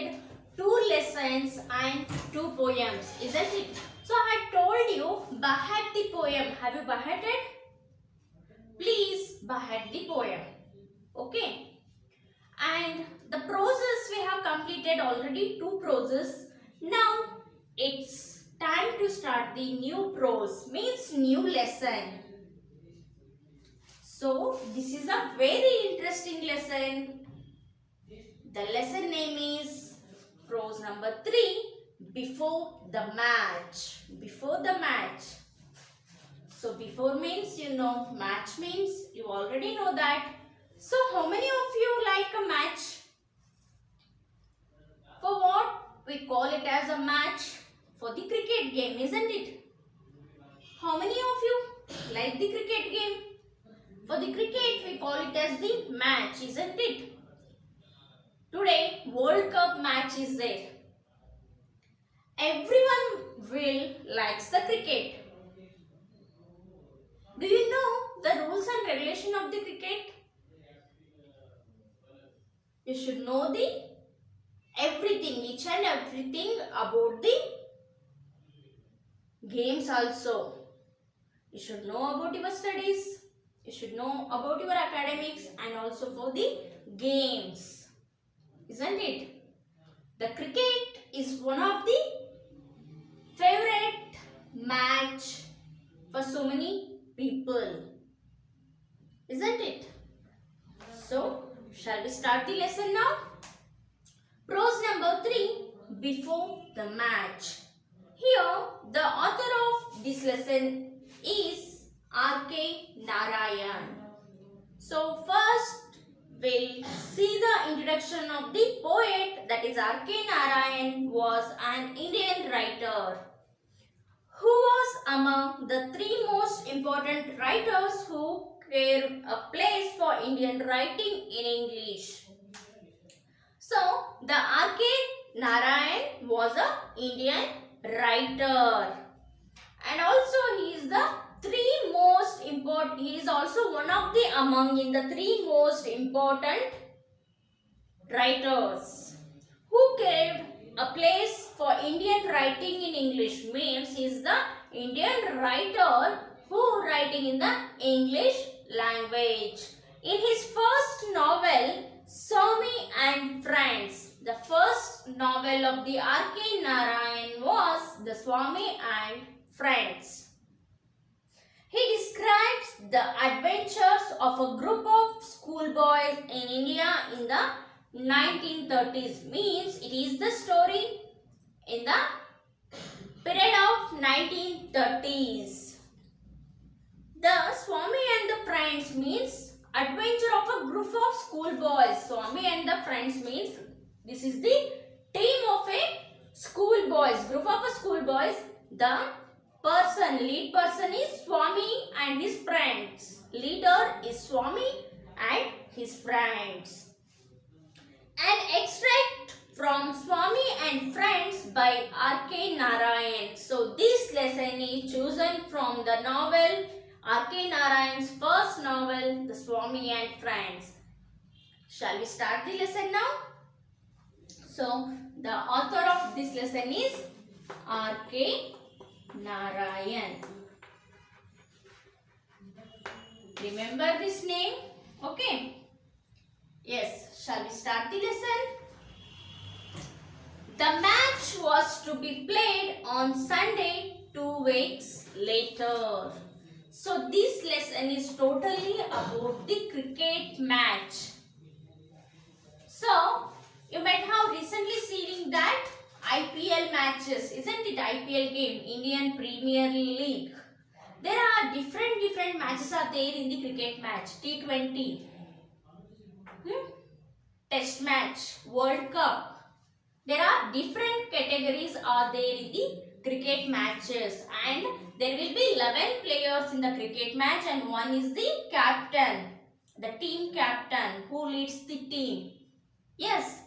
completed 2 lessons and 2 poems, isn't it? So I told you Bahat the poem. Have you Bahated? Please Bahat the poem. Okay. And the proses we have completed already 2 proses. Now it's time to start the new prose, means new lesson. So this is a very interesting lesson. The lesson name is prose number 3, before the match. Before the match. So before means match means you already know that. So how many of you like a match? For what? We call it as a match for the cricket game, isn't it? How many of you like the cricket game? For the cricket, we call it as the match, isn't it? Today, World Cup match is there. Everyone will likes the cricket. Do you know the rules and regulation of the cricket? You should know the everything, each and everything about the games also. You should know about your studies. You should know about your academics and also for the games. Isn't it? The cricket is one of the favorite match for so many people. Isn't it? So, shall we start the lesson now? Prose number 3, before the match. Here, the author of this lesson is R.K. Narayan. So, first we'll see the introduction of the poet, that is R.K. Narayan was an Indian writer who was among the 3 most important writers who carved a place for Indian writing in English. So, the R.K. Narayan was an Indian writer, and also he is the 3 most important, he is also one of the among in the 3 most important writers who carved a place for Indian writing in English, means he is the Indian writer who writing in the English language. In his first novel, Swami and Friends, the first novel of the R.K. Narayan was the Swami and Friends. He describes the adventures of a group of schoolboys in India in the 1930s, means it is the story in the period of 1930s. The Swami and the Friends means adventure of a group of schoolboys. Swami and the Friends means this is the team of a schoolboys, group of a schoolboys. The lead person is Swami and his friends. Leader is Swami and his friends. An extract from Swami and Friends by R.K. Narayan. So this lesson is chosen from the novel R.K. Narayan's first novel, The Swami and Friends. Shall we start the lesson now? So, the author of this lesson is R.K. Narayan. Remember this name? Okay. Yes, shall we start the lesson? The match was to be played on Sunday 2 weeks later. So this lesson is totally about the cricket match. So you might have recently seen that IPL matches, isn't it? IPL game, Indian Premier League. There are different matches are there in the cricket match. T20, Test match, World Cup. There are different categories are there in the cricket matches, and there will be 11 players in the cricket match, and one is the captain, the team captain who leads the team. Yes,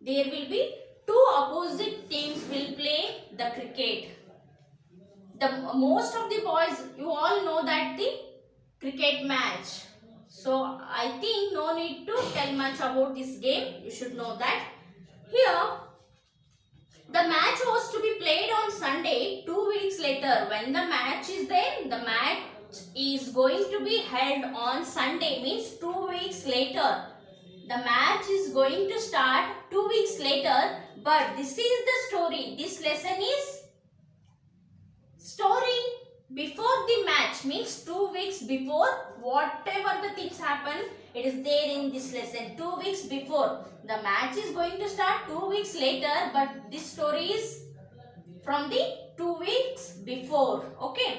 there will be 2 opposite teams will play the cricket. The most of the boys, you all know that the cricket match. So I think no need to tell much about this game. You should know that. Here later. When the match is there, the match is going to be held on Sunday, means 2 weeks later. The match is going to start 2 weeks later, but this is the story. This lesson is story before the match, means 2 weeks before. Whatever the things happen, it is there in this lesson. 2 weeks before. The match is going to start 2 weeks later, but this story is from the 2 weeks before. Okay.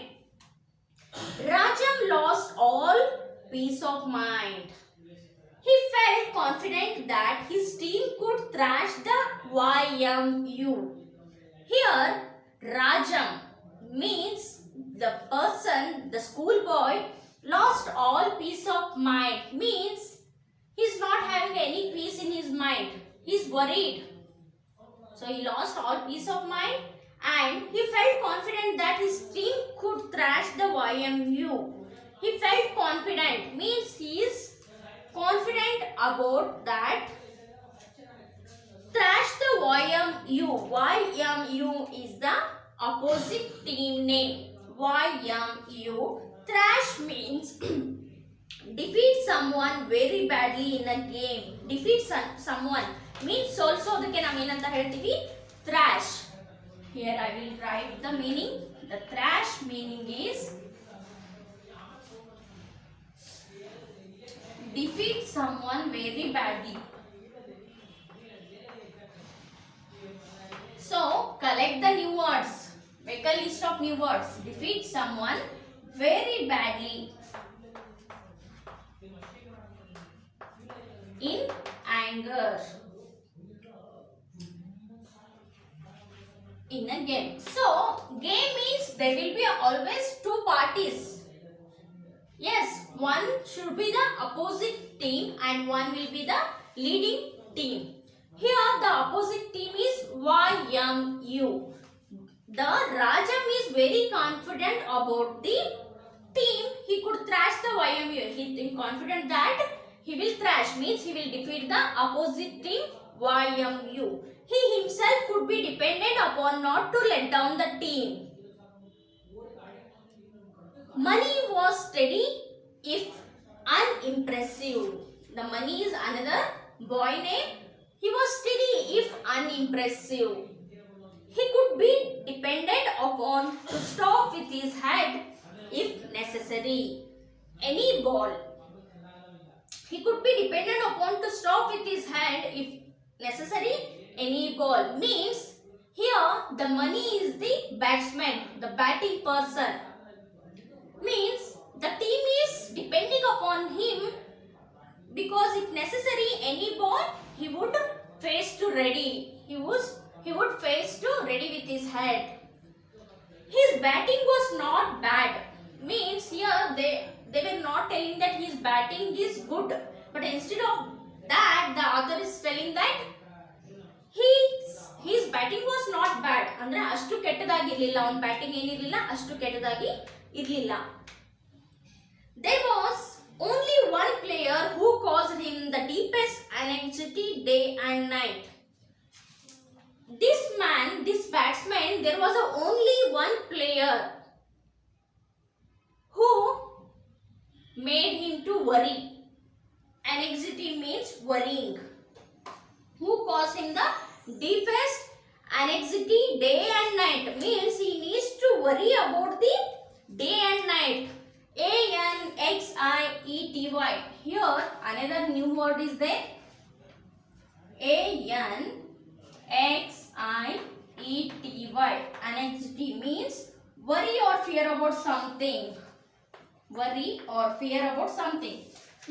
Rajam lost all peace of mind. He felt confident that his team could thrash the YMU. Here, Rajam means the person, the schoolboy, lost all peace of mind. Means he's not having any peace in his mind. He's worried. So he lost all peace of mind and he felt confident that his team could thrash the YMU. He felt confident, means he is confident about that. Thrash the YMU. YMU is the opposite team name. YMU. Thrash means defeat someone very badly in a game. Defeat someone means ಸೋಲ್ಸೋದಕ್ಕೆ ನಾವು ಏನಂತ ಹೇಳ್ತೀವಿ? Thrash. Here I will write the meaning. The thrash meaning is defeat someone very badly. So collect the new words. Make a list of new words. Defeat someone very badly. In anger. In a game. So game means there will be always two parties. Yes, one should be the opposite team and one will be the leading team. Here the opposite team is YMU. The Rajam is very confident about the team. He could thrash the YMU. He is confident that he will thrash, means he will defeat the opposite team YMU. He himself could be dependent upon not to let down the team. Money was steady if unimpressive. The Money is another boy name. He was steady if unimpressive. He could be depended upon to stop with his head if necessary. Any ball. He could be dependent upon to stop with his hand if necessary. Any ball means here the Money is the batsman, the batting person. Means the team is depending upon him because if necessary any ball he would face to ready. He would face to ready with his head. His batting was not bad. Means here they were not telling that his batting is good, but instead of that the author is telling that his batting was not bad. ಅಂದ್ರೆ ಅಷ್ಟು ಕೆಟ್ಟದಾಗಿ ಇರಲಿಲ್ಲ, ಅವನ batting ಏನಿರಲಿಲ್ಲ, ಅಷ್ಟು ಕೆಟ್ಟದಾಗಿ ಇರಲಿಲ್ಲ. There was only one player who caused him the deepest anxiety day and night. This batsman, there was only one player who made him to worry. Anxiety means worrying. Who caused him the deepest anxiety day and night, means he needs to worry about the day and night. ANXIETY. Here another new word is there. ANXIETY. Anxiety means worry or fear about something. Worry or fear about something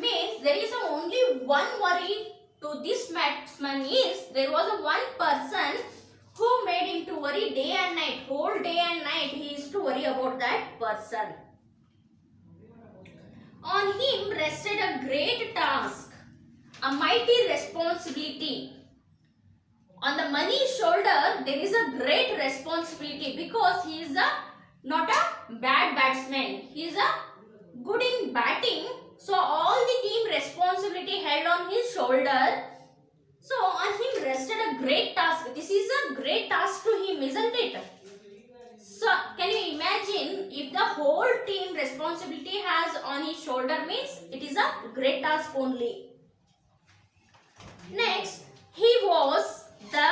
means there is only one worry to this batsman is there was one person who made him to worry day and night. Whole day and night he is to worry about that person. On him rested a great task, a mighty responsibility. On the Money's shoulder there is a great responsibility because he is not a bad batsman. He is a good in batting. So all the team responsibility held on his shoulder. So on him rested a great task. This is a great task to him, isn't it? So can you imagine if the whole team responsibility has on his shoulder means it is a great task only. Next, he was the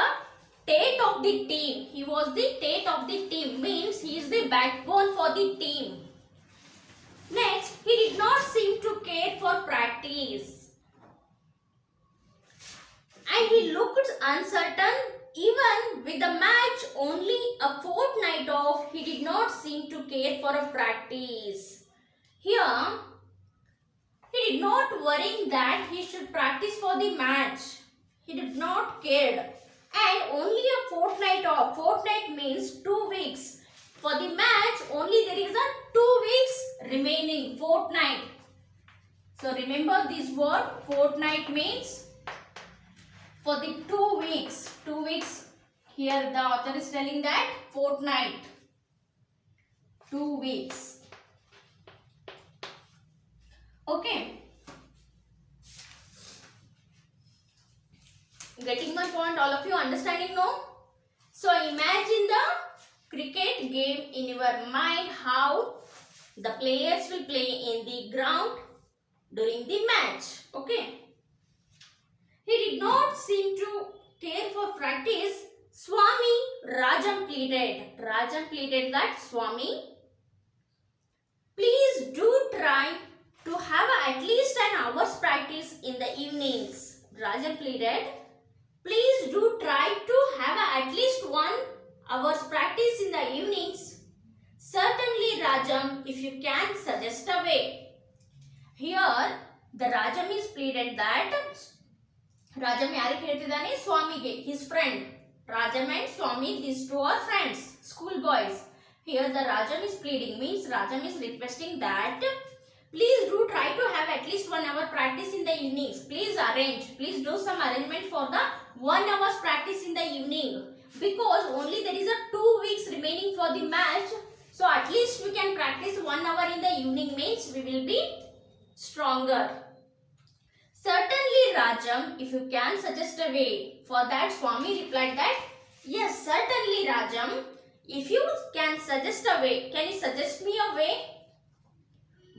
tate of the team. He was the tate of the team means he is the backbone for the team. Next, he did not seem to care for practice. And he looked uncertain even with the match only a fortnight off. He did not seem to care for a practice. Here, he did not worry that he should practice for the match. He did not care. And only a fortnight off. Fortnight means 2 weeks. For the match, only there is a 2 weeks remaining. Fortnight. So remember this word. Fortnight means for the 2 weeks. 2 weeks. Here the author is telling that fortnight. 2 weeks. Okay. Getting my point, all of you understanding now? So imagine the cricket game in your mind, how the players will play in the ground during the match. Okay. He did not seem to care for practice. Swami Rajam pleaded. Rajam pleaded that Swami, please do try to have at least an hour's practice in the evenings. Rajam pleaded, please do try to have at least 1 hour's practice in the evenings. Certainly Rajam, if you can suggest a way. Here the Rajam is pleaded that Rajam ಯಾರಿಗೆ ಹೇಳ್ತಿದ್ದಾನೆ ಸ್ವಾಮಿಗೆ, his friend. Rajam and Swami, these two are friends, school boys. Here the Rajam is pleading means Rajam is requesting that please do try to have at least 1 hour practice in the evenings. Please arrange, please do some arrangement for the 1 hour's practice in the evening, because only there is a 2 weeks remaining for the match. So at least we can practice 1 hour in the evening means we will be stronger. Certainly Rajam, if you can suggest a way. For that Swami replied that yes, certainly Rajam, if you can suggest a way. Can you suggest me a way?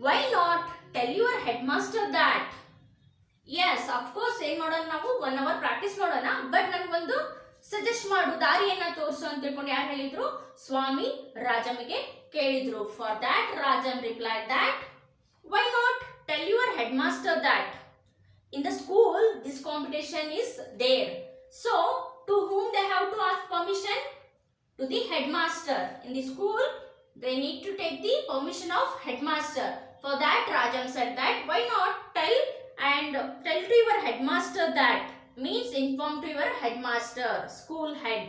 Why not tell your headmaster that? Yes, of course, ಏನು ಮಾಡೋಣ ನಾವು 1 hour practice ಮಾಡೋಣ, but ನನಗೊಂದು suggest ಮಾಡು, ದಾರಿಯನ್ನ ತೋರಿಸು ಅಂತ ತಿಳ್ಕೊಂಡು ಯಾರು ಹೇಳಿದ್ರು? ಸ್ವಾಮಿ ರಾಜಮ್ಗೆ ಕೇಳಿದ್ರು. For that Rajam replied that why not tell your headmaster that? In the school, this competition is there. So, to whom they have to ask permission? To the headmaster. In the school, they need to take the permission of headmaster. For that, Rajam said that why not tell to your headmaster that? Means inform to your headmaster, school head.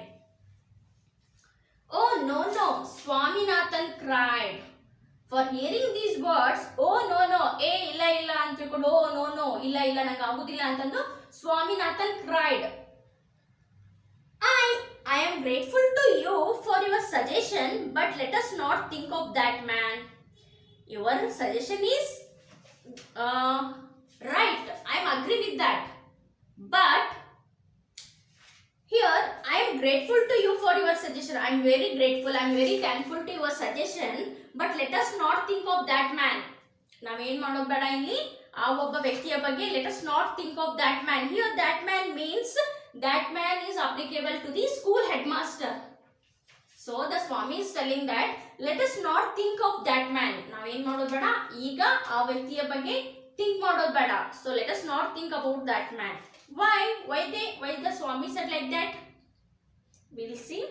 Oh no, Swaminathan cried. For hearing these words, oh no, illa ಅಂತ ತಿಳ್ಕೊಂಡು, oh no, ಇಲ್ಲ ನಂಗೆ ಆಗುದಿಲ್ಲ ಅಂತಂದು Swaminathan cried. I am grateful to you for your suggestion, but let us not think of that man. Your suggestion is right. I am agree with that. But here I am grateful to you for your suggestion. I am very grateful. I am very thankful to your suggestion. But let us not think of that man. ನಾವೇನ್ ಮಾಡೋದು ಬೇಡ ಇಲ್ಲಿ, ಆ ಒಬ್ಬ ವ್ಯಕ್ತಿಯ ಬಗ್ಗೆ let us not think of that man. Here that man means that man is applicable to the school headmaster. So the Swami is telling that let us not think of that man. ನಾವೇನ್ ಮಾಡೋದು ಬೇಡ, ಈಗ ಆ ವ್ಯಕ್ತಿಯ ಬಗ್ಗೆ think ಮಾಡೋದು ಬೇಡ. So let us not think about that man. Why the Swami said like that? We will see.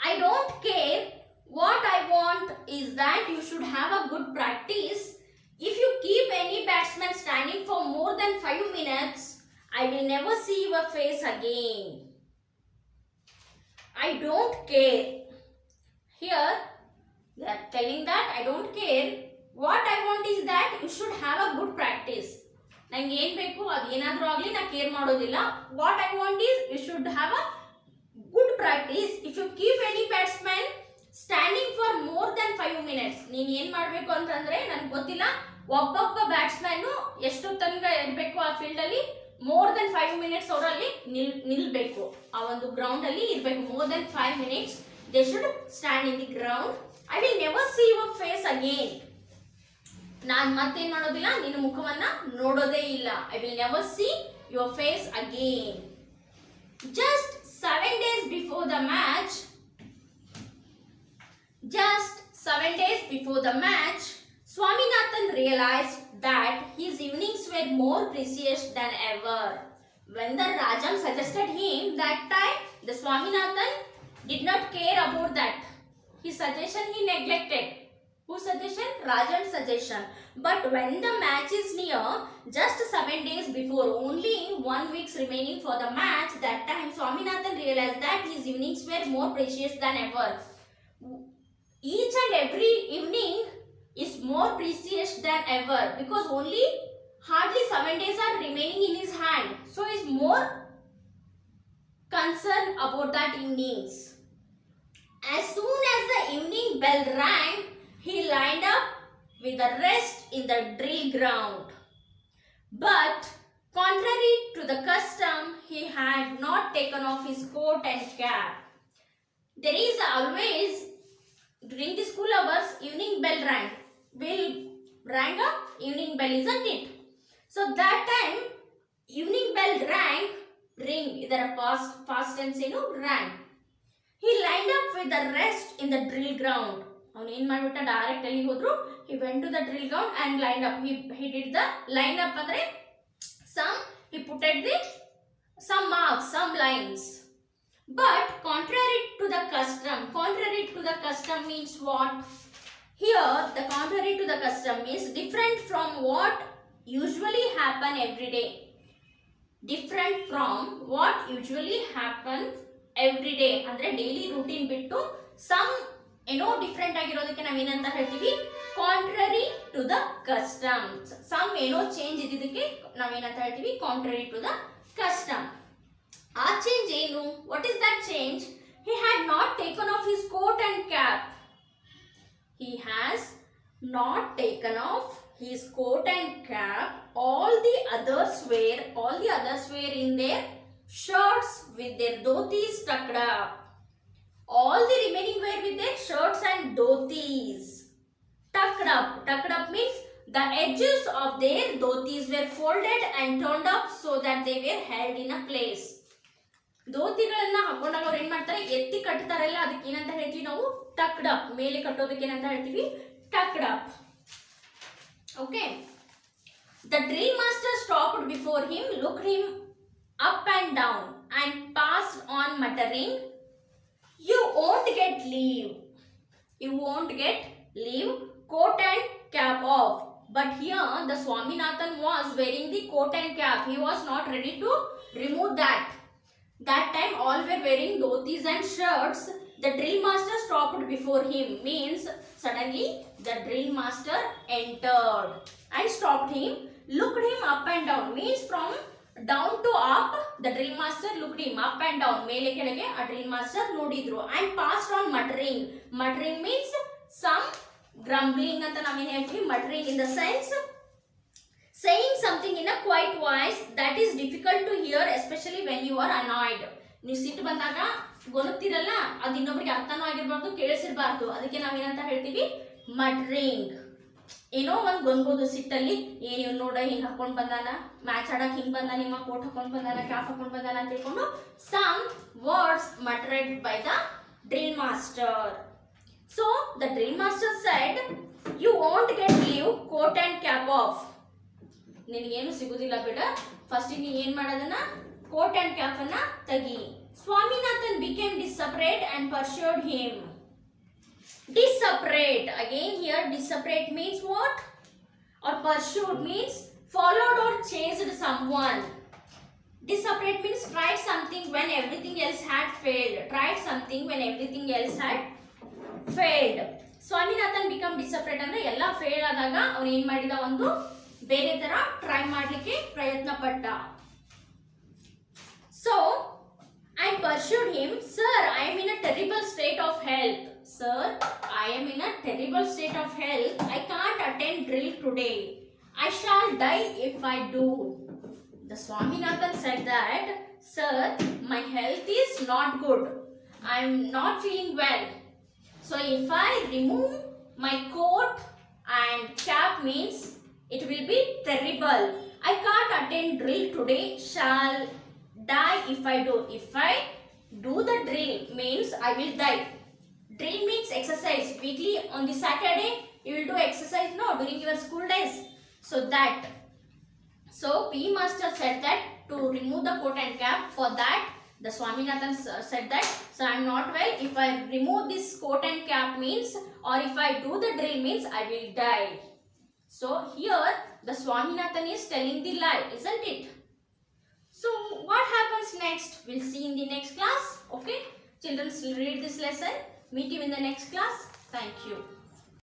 I don't care. What I want is that you should have a good practice. If you keep any batsman standing for more than 5 minutes, I will never see your face again. I don't care. Here, they are telling that I don't care. What I want is that you should have a good practice. ನಂಗೆ ಏನು ಬೇಕು ಅದು ಏನಾದರೂ ಆಗಲಿ ನಾ care ಮಾಡೋದಿಲ್ಲ. What I want is you should have a good practice. If you keep any batsman standing for more than 5 minutes, ನೀನು ಏನು ಮಾಡಬೇಕು ಅಂತಂದ್ರೆ ನನಗೆ ಗೊತ್ತಿಲ್ಲ, ಒಬ್ಬೊಬ್ಬ ಬ್ಯಾಟ್ಸ್ಮನ್ ಎಷ್ಟು ತನಕ ಇರಬೇಕು ಆ ಫೀಲ್ಡ್ ಅಲ್ಲಿ, more than 5 minutes ಅವರಲ್ಲಿ ನಿಲ್ಬೇಕು, ಆ ಒಂದು ಗ್ರೌಂಡ್ ಅಲ್ಲಿ ಇರಬೇಕು. more than 5 minutes they should stand in the ground I will never see your face again. ನಾನು ಮತ್ತೇನ್ ಮಾಡೋದಿಲ್ಲ, ನಿನ್ನ ಮುಖವನ್ನ ನೋಡೋದೇ ಇಲ್ಲ. I will never see your face again. Just 7 days before the match, Swaminathan realized that his evenings were more precious than ever. When the Rajam suggested him that time, the Swaminathan did not care about that. His suggestion he neglected. Whose suggestion? Rajam's suggestion. But when the match is near, just 7 days before, only 1 week remaining for the match, that time Swaminathan realized that his evenings were more precious than ever. Each and every evening is more precious than ever because only hardly 7 days are remaining in his hand. So he is more concerned about that evenings. As soon as the evening bell rang, he lined up with the rest in the drill ground. But contrary to the custom, he had not taken off his coat and cap. There is always, during the school hours, evening bell rang. Will rang a evening bell, isn't it? So that time, evening bell rang, ring, idar past tense enu rang. He lined up with the rest in the drill ground. ಅವನು ಏನು ಮಾಡಿಬಿಟ್ಟ, direct ಅಲ್ಲಿ ಹೋದ್ರು. He went to the drill ground and lined up. He did the line up ಅಂದ್ರೆ he put at the some marks, some lines. But contrary to the custom means what? Here the contrary to the custom is different from what usually happen every day. Different from what usually happens every day ಅಂದ್ರೆ daily routine ಬಿಟ್ಟು some ಏನೋ different ಆಗಿರೋದಕ್ಕೆ ನಾವೇನಂತ ಹೇಳ್ತೀವಿ, contrary to the custom. Some ಏನೋ change ಇದ್ದಿದ್ದಕ್ಕೆ ನಾವೇನಂತ ಹೇಳ್ತೀವಿ, ಕಾಂಟ್ರರಿ ಟು ದ ಕಸ್ಟಮ್. ಆ ಚೇಂಜ್ ಏನು? What is that change? He had not taken off his coat and cap. He has not taken off his coat and cap. All the others were in their shirts with their dhotis tucked up. All the remaining were with their shirts and dhotis tucked up. Tucked up means the edges of their dhotis were folded and turned up so that they were held in a place. ಧೋತಿಗಳನ್ನ ಹಾಕೊಂಡಾಗ ಅವ್ರು ಏನ್ ಮಾಡ್ತಾರೆ, ಎತ್ತಿ ಕಟ್ತಾರಲ್ಲ, ಅದಕ್ಕೆ ಏನಂತ ಹೇಳ್ತೀವಿ ನಾವು, ಟಕ್ಡ್ up. ಮೇಲೆ ಕಟ್ಟೋದಕ್ಕೆ ಏನಂತ ಹೇಳ್ತೀವಿ, tucked up. Okay. The drill master stopped before him, looked him up and down and passed on muttering, "You won't get leave. Coat and cap off." But here the Swaminathan was wearing the coat and cap. He was not ready to remove that. That time all were wearing dhotis and shirts. The drill master stopped before him means suddenly the drill master entered and stopped him, looked him up and down means from down to up. The drill master looked him up and down, ಮೇಲೆ ಕೆಳಗೆ ಆ drill master ನೋಡಿದ್ರು. And passed on muttering. Muttering means some grumbling ಅಂತ ನಾವೇನು ಹೇಳ್ತೀವಿ, muttering in the sense saying something in a quiet voice that is difficult to hear, especially when you are annoyed. ನೀವು ಸಿಟ್ಟು ಬಂದಾಗ ಗೊನುತ್ತಿರಲ್ಲ, ಅದು ಇನ್ನೊಬ್ರಿಗೆ ಅರ್ಥನೂ ಆಗಿರಬಾರ್ದು, ಕೇಳಿಸಿರಬಾರ್ದು, ಅದಕ್ಕೆ ನಾವೇನಂತ ಹೇಳ್ತೀವಿ, muttering. ಏನೋ ಒಂದು ಗೊಂಬೋದು ಸಿಟ್ಟಲ್ಲಿ, ಏನು ನೋಡ ಹಿಂಗೆ ಹಾಕೊಂಡು ಬಂದಾನ, ಮ್ಯಾಚ್ ಆಡಕ್ಕೆ ಹಿಂಗೆ ಬಂದ, ನಿಮ್ಮ ಕೋಟ್ ಹಾಕೊಂಡು ಬಂದಾನ, ಕ್ಯಾಪ್ ಹಾಕೊಂಡು ಬಂದಾನ ಅಂತ ಹೇಳ್ಕೊಂಡು some words muttered by the drill master. So the drill master said, "You won't get leave, coat and cap off." ನಿನಗೇನು ಸಿಗುದಿಲ್ಲ ಬಿಡ, ಫಸ್ಟ್ ನೀ ಏನ್ ಮಾಡೋದನ್ನ, ಕೋಟ್ ಅಂಡ್ ಕ್ಯಾಪ್ ಅನ್ನ ತೆಗಿ. Swaminathan became disseparate and pursued him. Disseparate, again here disseparate means what? Or pursued means followed or chased someone. Disseparate means tried something when everything else had failed. Tried something when everything else had failed. Swaminathan become disseparate ಅಂದ್ರೆ ಎಲ್ಲ fail ಆದಾಗ ಅವನು ಏನ್ ಮಾಡಿದ, ಒಂದು ಬೇರೆ ತರ try ಮಾಡ್ಲಿಕ್ಕೆ ಪ್ರಯತ್ನ ಪಟ್ಟ. So I pursued him, "Sir, I am in a terrible state of health. Sir, I am in a terrible state of health. I can't attend drill today. I shall die if I do." The Swaminathan said that, "Sir, my health is not good. I am not feeling well. So if I remove my coat and cap means it will be terrible. I can't attend drill today, shall die if I do. If I do the drill means I will die. Drill means exercise. Weekly on the Saturday you will do exercise, no, during your school days. So that. So P Master said that to remove the coat and cap. For that the Swaminathan said that, so I am not well. If I remove this coat and cap means, or if I do the drill means I will die. So here the Swaminathan is telling the lie, isn't it? So what happens next? We'll see in the next class. Okay? Children, read this lesson. Meet you in the next class. Thank you.